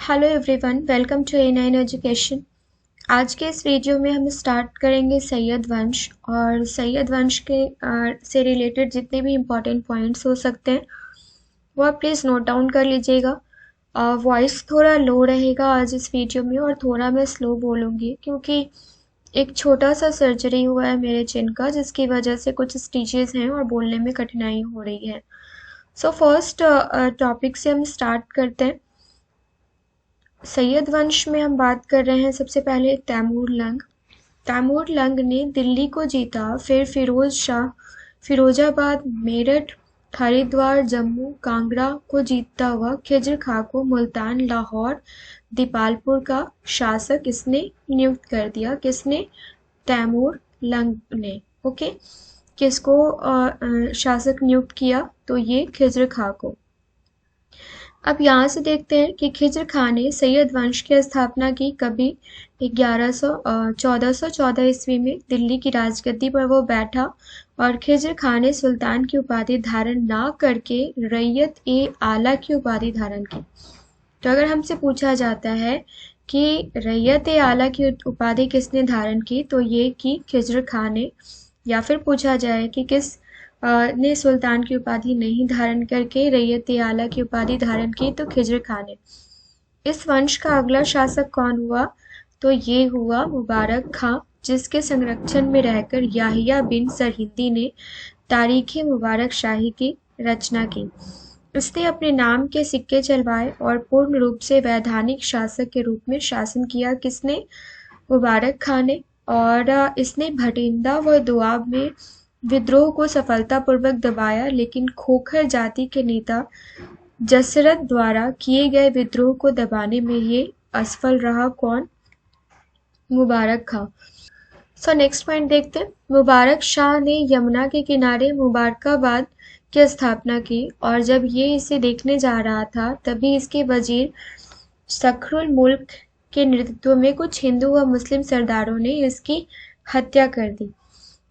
Hello everyone, welcome to A9 education. आज के इस वीडियो में हम स्टार्ट करेंगे सैयद वंश। और सैयद वंश के से रिलेटेड जितने भी इम्पोर्टेंट पॉइंट्स हो सकते हैं वो आप प्लीज़ नोट डाउन कर लीजिएगा। वॉइस थोड़ा लो रहेगा आज इस वीडियो में और थोड़ा मैं स्लो बोलूँगी क्योंकि एक छोटा सा सर्जरी हुआ है मेरे चिन का, जिसकी वजह से कुछ स्टिचेस हैं और बोलने में कठिनाई हो रही है। सो फर्स्ट टॉपिक से हम स्टार्ट करते हैं। सैयद वंश में हम बात कर रहे हैं सबसे पहले तैमूर लंग। तैमूर लंग ने दिल्ली को जीता, फिर फिरोज शाह फिरोजाबाद, मेरठ, हरिद्वार, जम्मू, कांगड़ा को जीतता हुआ खिज्र खां को मुल्तान, लाहौर, दीपालपुर का शासक इसने नियुक्त कर दिया। किसने? तैमूर लंग ने। ओके, किसको शासक नियुक्त किया? तो ये खिज्र खां को। अब यहाँ से देखते हैं कि खिज्र खां ने सैयद वंश की स्थापना की कभी 1414 ईस्वी में दिल्ली की राजगद्दी पर वो बैठा और खिज्र खां ने सुल्तान की उपाधि धारण ना करके रैयत ए आला की उपाधि धारण की। तो अगर हमसे पूछा जाता है कि रैयत ए आला की उपाधि किसने धारण की, तो ये की खिज्र खां ने। या फिर पूछा जाए कि किस ने सुल्तान की उपाधि नहीं धारण करके रैयत ए आला की उपाधि धारण की, तो खिज्र खां ने। इस वंश का अगला शासक कौन हुआ? तो ये हुआ मुबारक खां, जिसके संरक्षण में रहकर याहिया बिन सरहिंदी ने तारीख मुबारक शाही की रचना की। इसने अपने नाम के सिक्के चलवाए और पूर्ण रूप से वैधानिक शासक के रूप में शासन किया। किसने? मुबारक खां ने। और इसने भटिंडा व दोआब में विद्रोह को सफलतापूर्वक दबाया, लेकिन खोखर जाति के नेता जसरत द्वारा किए गए विद्रोह को दबाने में ये असफल रहा। कौन? मुबारक खां। सो नेक्स्ट पॉइंट देखते हैं। मुबारक शाह ने यमुना के किनारे मुबारकाबाद की स्थापना की और जब ये इसे देखने जा रहा था तभी इसके वजीर सखरुल मुल्क के नेतृत्व में कुछ हिंदू व मुस्लिम सरदारों ने इसकी हत्या कर दी।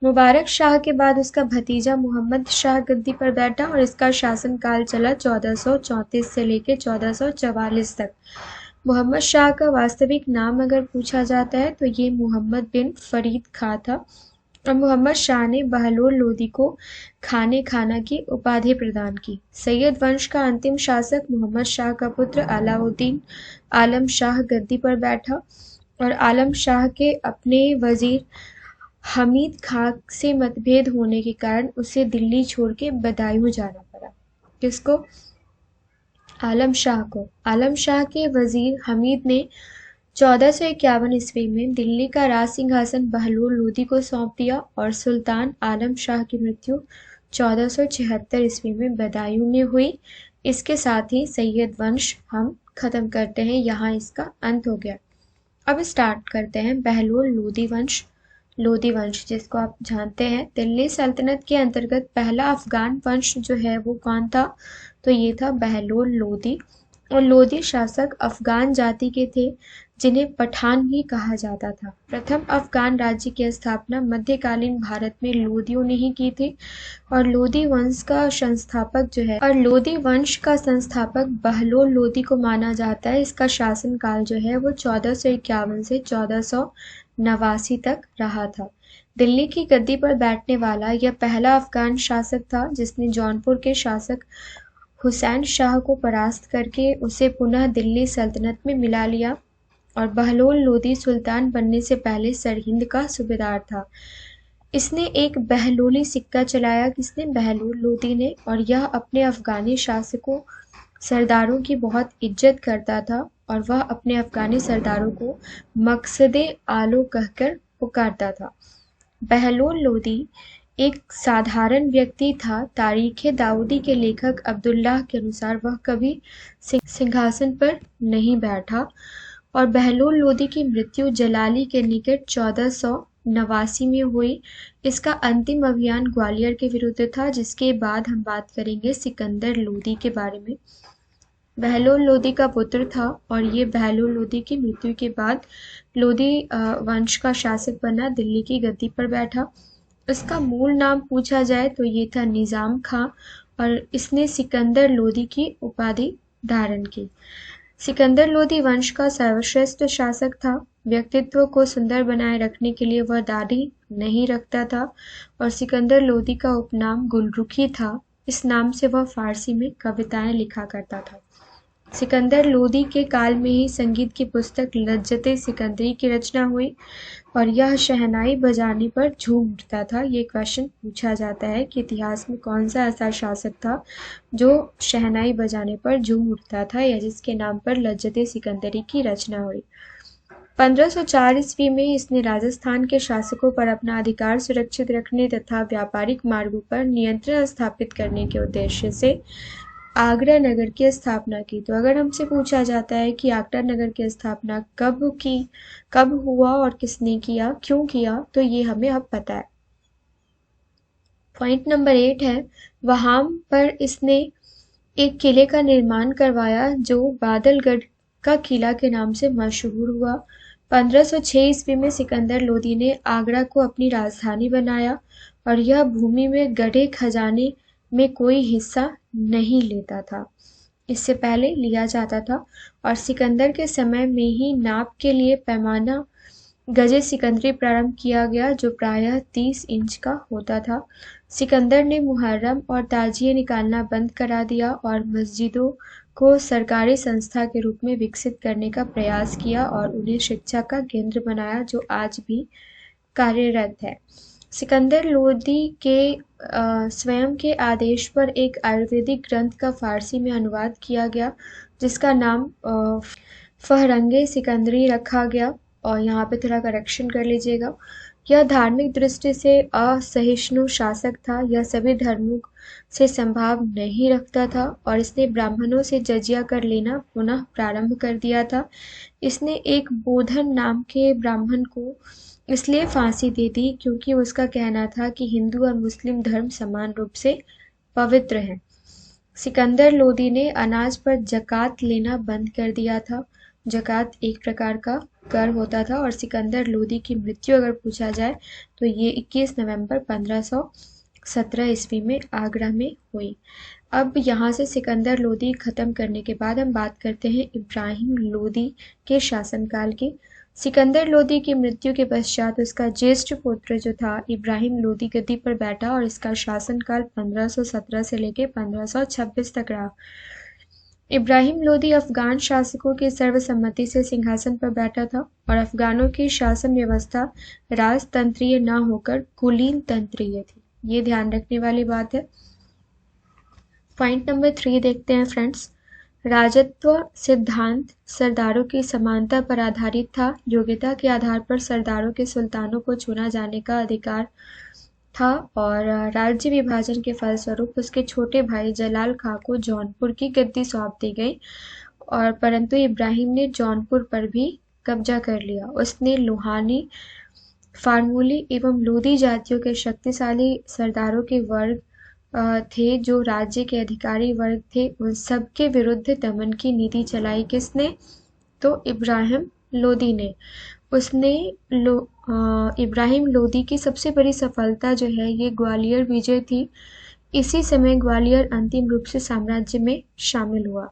मुबारक शाह के बाद उसका भतीजा मोहम्मद शाह गद्दी पर बैठा और इसका शासनकाल चला 1434 से लेकर 1444 तक। मोहम्मद शाह का वास्तविक नाम अगर पूछा जाता है तो ये मोहम्मद बिन फरीद खां था और मोहम्मद शाह ने बहलोल लोदी को खाने खाना की उपाधि प्रदान की। सैयद वंश का अंतिम शासक मोहम्मद शाह का पुत्र अलाउद्दीन आलम शाह गद्दी पर बैठा और आलम शाह के अपने वजीर हमीद खां से मतभेद होने के कारण उसे दिल्ली छोड़ के बदायूं जाना पड़ा। किसको? आलम शाह को। आलम शाह के वजीर हमीद ने 1451 ईस्वी में दिल्ली का राज सिंहासन बहलोल लोदी को सौंप दिया और सुल्तान आलम शाह की मृत्यु 1476 ईस्वी में बदायूं में हुई। इसके साथ ही सैयद वंश हम खत्म करते हैं, यहाँ इसका अंत हो गया। अब स्टार्ट करते हैं बहलोल लोदी वंश। लोदी वंश जिसको आप जानते हैं, दिल्ली सल्तनत के अंतर्गत पहला अफगान वंश जो है वो कौन था? तो ये था बहलोल लोदी। और लोदी शासक अफगान जाति के थे जिन्हें पठान भी कहा जाता था। प्रथम अफगान राज्य की स्थापना मध्यकालीन भारत में लोदियों ने ही की थी और लोदी वंश का संस्थापक बहलोल लोदी को माना जाता है। इसका शासनकाल जो है वो 1451 से 1489 तक रहा था। दिल्ली की गद्दी पर बैठने वाला यह पहला अफगान शासक था जिसने जौनपुर के शासक हुसैन शाह को परास्त करके उसे पुनः दिल्ली सल्तनत में मिला लिया। और बहलोल लोदी सुल्तान बनने से पहले सरहिंद का सूबेदार था। इसने एक बहलोली सिक्का चलाया। किसने? बहलोल लोदी ने। और यह अपने अफगानी शासकों सरदारों की बहुत इज्जत करता था और वह अपने अफगानी सरदारों को मकसदे आलो कहकर पुकारता था। बहलोल लोदी एक साधारण व्यक्ति था। तारीख दाऊदी के लेखक अब्दुल्लाह के अनुसार वह कभी सिंहासन पर नहीं बैठा और बहलोल लोदी की मृत्यु जलाली के निकट 1489 में हुई। इसका अंतिम अभियान ग्वालियर के विरुद्ध था, जिसके बाद हम बात करेंगे सिकंदर लोदी के बारे में। बहलोल लोदी का पुत्र था और ये बहलोल लोदी की मृत्यु के बाद लोदी वंश का शासक बना, दिल्ली की गद्दी पर बैठा। इसका मूल नाम पूछा जाए तो ये था निजाम खां और इसने सिकंदर लोदी की उपाधि धारण की। सिकंदर लोदी वंश का सर्वश्रेष्ठ शासक था। व्यक्तित्व को सुंदर बनाए रखने के लिए वह दाढ़ी नहीं रखता था और सिकंदर लोदी का उपनाम गुलरुखी था। इस नाम से वह फारसी में कविताएं लिखा करता था। सिकंदर लोदी के काल में ही संगीत की पुस्तक लज्जते सिकंदरी की रचना हुई और यह शहनाई बजाने पर झूम उठता था। ये क्वेश्चन पूछा जाता है कि इतिहास में कौन सा ऐसा शासक था जो शहनाई बजाने पर झूम उठता था या जिसके नाम पर लज्जते सिकंदरी की रचना हुई। 1504 ईस्वी में इसने राजस्थान के शासकों पर अपना अधिकार सुरक्षित रखने तथा व्यापारिक मार्गों पर नियंत्रण स्थापित करने के उद्देश्य से आगरा नगर की स्थापना की। तो अगर हमसे पूछा जाता है कि आगरा नगर की स्थापना कब की, कब हुआ और किसने किया, क्यों किया, तो ये हमें अब पता है। पॉइंट नंबर 8 है, वहां पर इसने एक किले का निर्माण करवाया जो बादलगढ़ का किला के नाम से मशहूर हुआ। 1506 ईस्वी में सिकंदर लोदी ने आगरा को अपनी राजधानी बनाया और यह भूमि में गढ़े खजाने में कोई हिस्सा नहीं लेता था, इससे पहले लिया जाता था। और सिकंदर के समय में ही नाप के लिए पैमाना गजे सिकंदरी प्रारंभ किया गया जो प्रायः 30 इंच का होता था। सिकंदर ने मुहर्रम और ताजिए निकालना बंद करा दिया और मस्जिदों को सरकारी संस्था के रूप में विकसित करने का प्रयास किया और उन्हें शिक्षा का केंद्र बनाया जो आज भी कार्यरत है। सिकंदर लोदी के स्वयं के आदेश पर एक आयुर्वेदिक ग्रंथ का फारसी में अनुवाद किया गया जिसका नाम फहरंगे सिकंदरी रखा गया। और यहाँ पे थोड़ा करेक्शन कर लीजिएगा। यह धार्मिक दृष्टि से असहिष्णु शासक था। यह सभी धर्मों से संभाव नहीं रखता था और इसने ब्राह्मणों से जजिया कर लेना पुनः प्रारंभ कर दिया था। इसने एक बोधन नाम के ब्राह्मण को इसलिए फांसी दे दी क्योंकि उसका कहना था कि हिंदू और मुस्लिम धर्म समान रूप से पवित्र हैं। सिकंदर लोदी ने अनाज पर जकात लेना बंद कर दिया था। जकात एक प्रकार का कर होता था। और सिकंदर लोदी की मृत्यु अगर पूछा जाए तो ये 21 नवंबर 1517 ईस्वी में आगरा में हुई। अब यहाँ से सिकंदर लोदी खत्म करने के बाद हम बात करते हैं इब्राहिम लोदी के शासनकाल की। सिकंदर लोदी की मृत्यु के पश्चात उसका ज्येष्ठ पुत्र जो था इब्राहिम लोदी गद्दी पर बैठा और इसका शासनकाल 1517 से लेकर 1526 तक रहा। इब्राहिम लोदी अफगान शासकों की सर्वसम्मति से सिंहासन पर बैठा था और अफगानों की शासन व्यवस्था राजतंत्रीय न होकर कुलीन तंत्रीय थी। ये ध्यान रखने वाली बात है। पॉइंट नंबर 3 देखते हैं फ्रेंड्स। राजत्व सिद्धांत सरदारों की समानता पर आधारित था। योग्यता के आधार पर सरदारों के सुल्तानों को चुना जाने का अधिकार था और राज्य विभाजन के फलस्वरूप उसके छोटे भाई जलाल खां को जौनपुर की गद्दी सौंप दी गई और परंतु इब्राहिम ने जौनपुर पर भी कब्जा कर लिया। उसने लोहानी, फार्मूली एवं लोदी जातियों के शक्तिशाली सरदारों के वर्ग थे जो राज्य के अधिकारी वर्ग थे, उन सबके विरुद्ध दमन की नीति चलाई। किसने? तो इब्राहिम लोदी ने। उसने इब्राहिम लोदी की सबसे बड़ी सफलता जो है ये ग्वालियर विजय थी। इसी समय ग्वालियर अंतिम रूप से साम्राज्य में शामिल हुआ।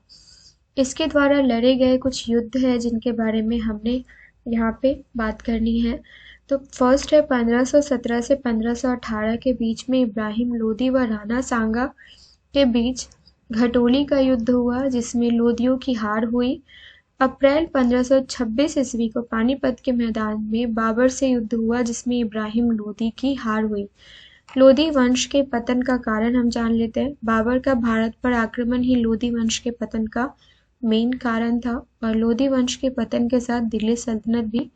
इसके द्वारा लड़े गए कुछ युद्ध है जिनके बारे में हमने यहाँ पे बात करनी है। तो फर्स्ट है 1517 से 1518 के बीच में इब्राहिम लोदी व राणा सांगा के बीच घटोली का युद्ध हुआ जिसमें लोदियों की हार हुई। अप्रैल 1526 ईस्वी को पानीपत के मैदान में बाबर से युद्ध हुआ जिसमें इब्राहिम लोदी की हार हुई। लोदी वंश के पतन का कारण हम जान लेते हैं। बाबर का भारत पर आक्रमण ही लोदी वंश के पतन का मेन कारण था और लोदी वंश के पतन के साथ दिल्ली सल्तनत भी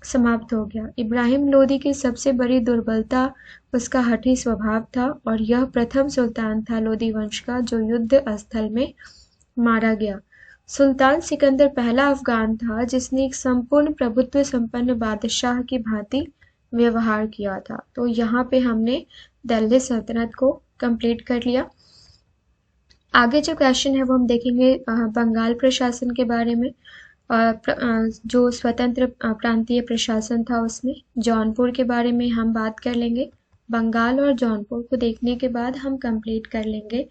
समाप्त हो गया। इब्राहिम लोदी की सबसे बड़ी दुर्बलता उसका हठी स्वभाव था और यह प्रथम सुल्तान था लोदी वंश का जो युद्ध स्थल में मारा गया। सुल्तान सिकंदर पहला अफगान था जिसने एक संपूर्ण प्रभुत्व संपन्न बादशाह की भांति व्यवहार किया था। तो यहाँ पे हमने दिल्ली सल्तनत को कंप्लीट कर लिया। आगे जो क्वेश्चन है वो हम देखेंगे बंगाल प्रशासन के बारे में। जो स्वतंत्र प्रांतीय प्रशासन था उसमें जौनपुर के बारे में हम बात कर लेंगे। बंगाल और जौनपुर को देखने के बाद हम कंप्लीट कर लेंगे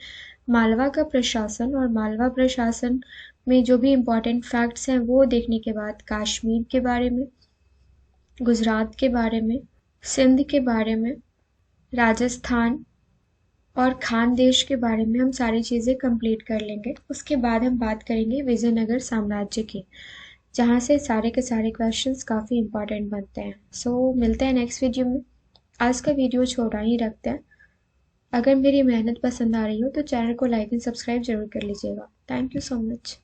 मालवा का प्रशासन। और मालवा प्रशासन में जो भी इम्पोर्टेंट फैक्ट्स हैं वो देखने के बाद कश्मीर के बारे में, गुजरात के बारे में, सिंध के बारे में, राजस्थान और खानदेश के बारे में हम सारी चीज़ें कंप्लीट कर लेंगे। उसके बाद हम बात करेंगे विजयनगर साम्राज्य की, जहाँ से सारे के सारे क्वेश्चंस काफ़ी इंपॉर्टेंट बनते हैं। सो मिलते हैं नेक्स्ट वीडियो में। आज का वीडियो छोटा ही रखते हैं। अगर मेरी मेहनत पसंद आ रही हो तो चैनल को लाइक एंड सब्सक्राइब जरूर कर लीजिएगा। Thank you so much.